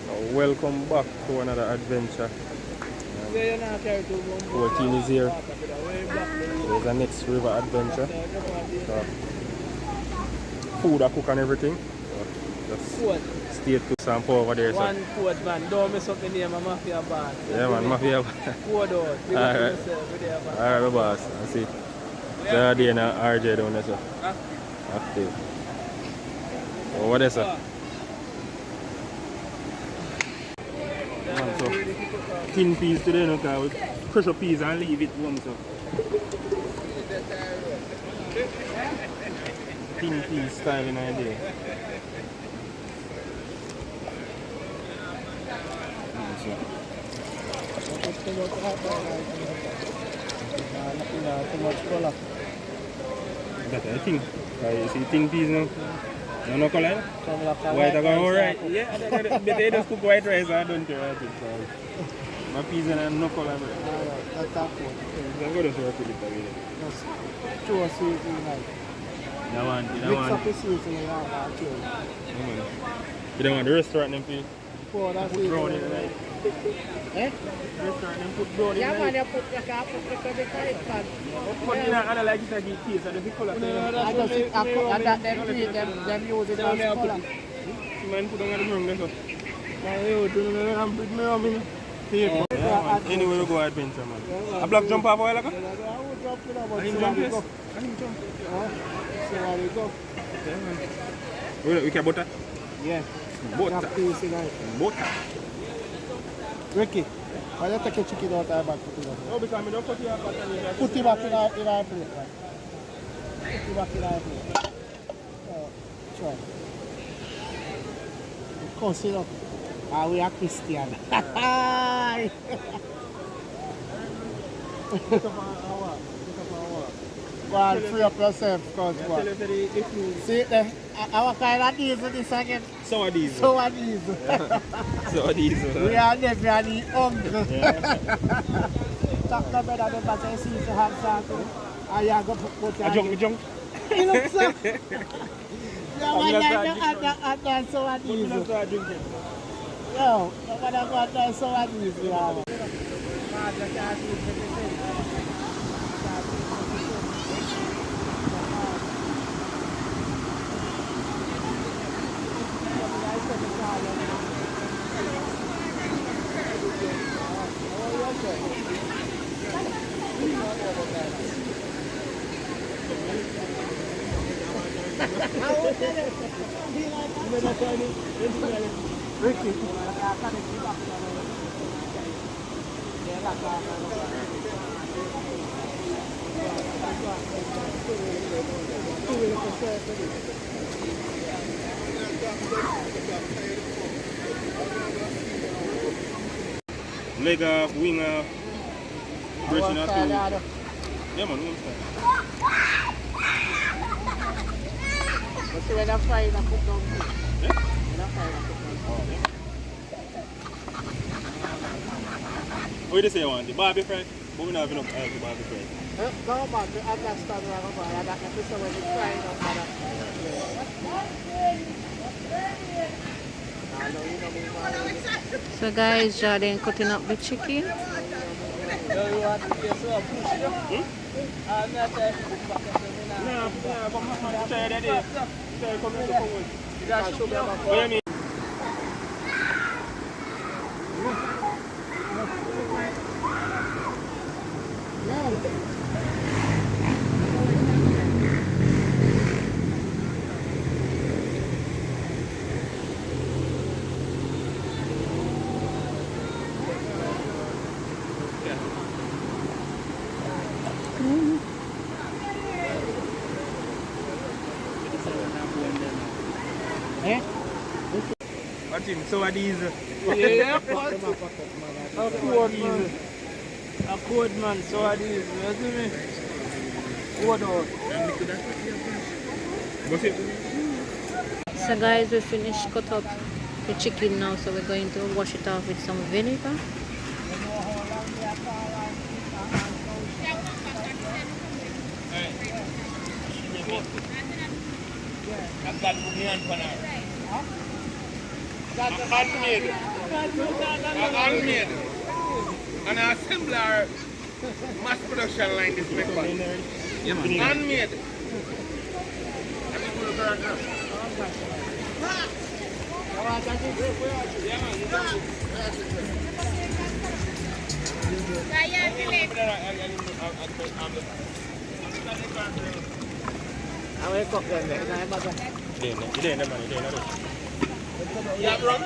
Welcome back to another adventure. 14 is here. There's a next river adventure. Food I cook and everything. Just stay to some over there. So. One food man, don't mess up the name of Mafia Bar. Yeah man, Mafia Bar. Food out. Alright, alright boss. I see. There are in RJ down there so. Active. So what is that? So, tin peas today, no, we crush up peas and leave it warm. So. Tin peas style in idea. Too much color. That's I think. You see tin peas now? No color? White are going alright. Yeah, they just cook white rice and don't care about it. My peas and no color. That's that one. I'm going to work with it again. Just throw a sweet in like. You don't want Mix up the sweet in the yard. You don't want the restaurant them feel? Oh, that's put brown in the night. Eh? Restaurant them put brown in the night. Yeah man, you can put the curry pan. Put in and I like it like it taste and the color. I got them use it as color. Man put on the ground there so. Anyway, we go adventure man. A black jump off oil like that? I would jump in about him jump yes? Him jump. So where we go? Yeah man. We can butter? Yeah. Butter. Butter. Ricky, why don't you take your chicken out of back? No, because I don't put it back. Put it back in our plate. Right? Put it back in our plate. Oh, try. Because you know, we are Christian. Go on, free up yourself, because what? See, our kind of diesel this again. Sour diesel. Sour diesel. Sour diesel. We are never any hungry. Talk to me that the say see to have something. And you go put a junk. You look so. You want to go sour diesel. Yo, you want to go sour diesel. Ricky. Leg off, wing off, brushing out too. Yeah man, one style. But see when I'm frying, I put down too. Yeah? When I'm frying, I put down too. Oh, yeah. What do you say you want? The barbie fry? But we don't have enough oil for barbie fry. No man, I understand where I'm going. I got to say when it's frying up. So guys, Jordan cutting up the chicken. Eh? Watch him, sour diesel. Yeah, a code man. A code man, sour diesel. You see me? Code out. So guys, we finished cut up the chicken now, so we're going to wash it off with some vinegar. Handmade. Handmade. And an assembler mass production line this make one. Yeah, man. Handmade. Ang may cook yan, eh. Inahin ba ba? Hindi naman. Yeah, bro.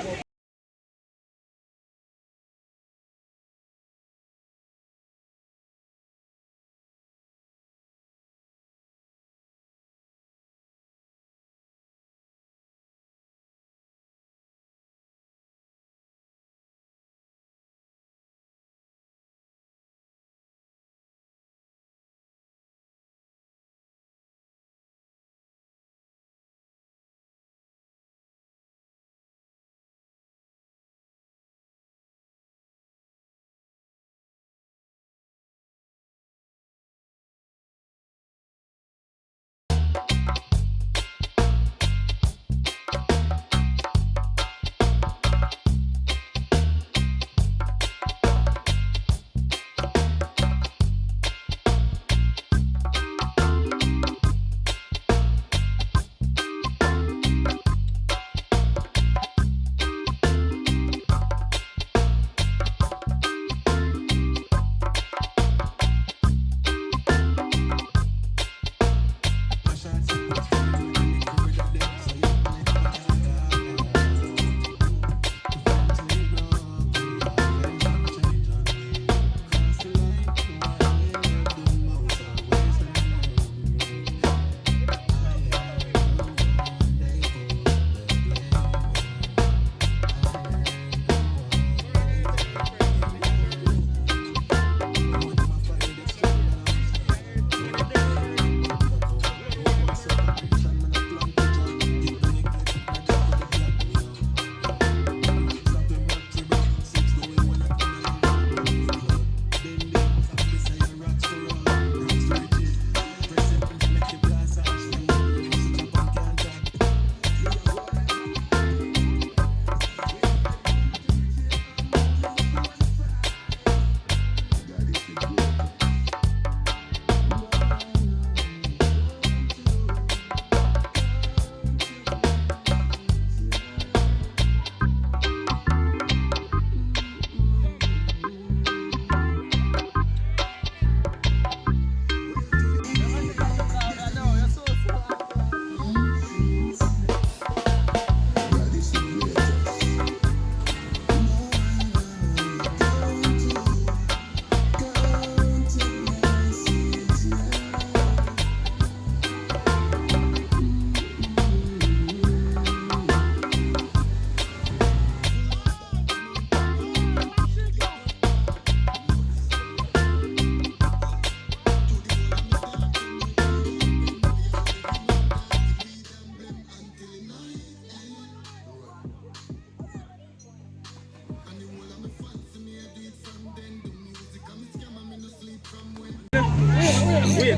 Wait.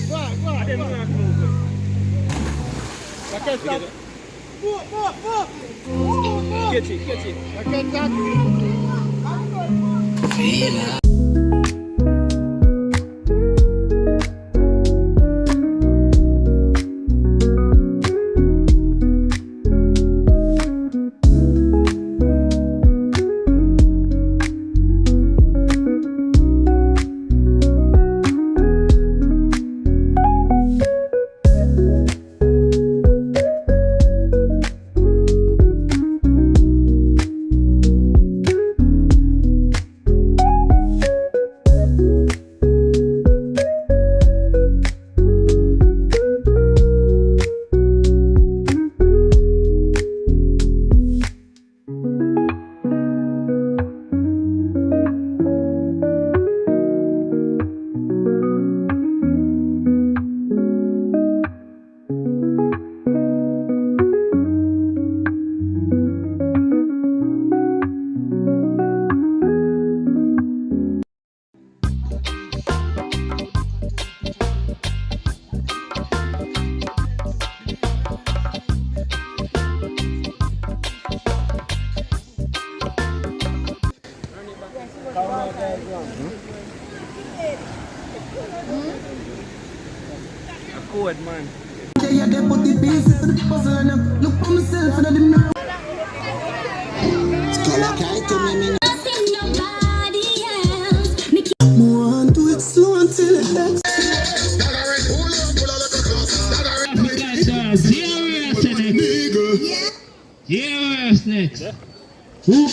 Go on. I didn't have to move. Okay, stop. Move. Catch it. Okay, stop. board, man. Yeah, they put the pieces to the puzzle and look for myself and the mirror. Want to it slow until it hurts. Zero next. Who?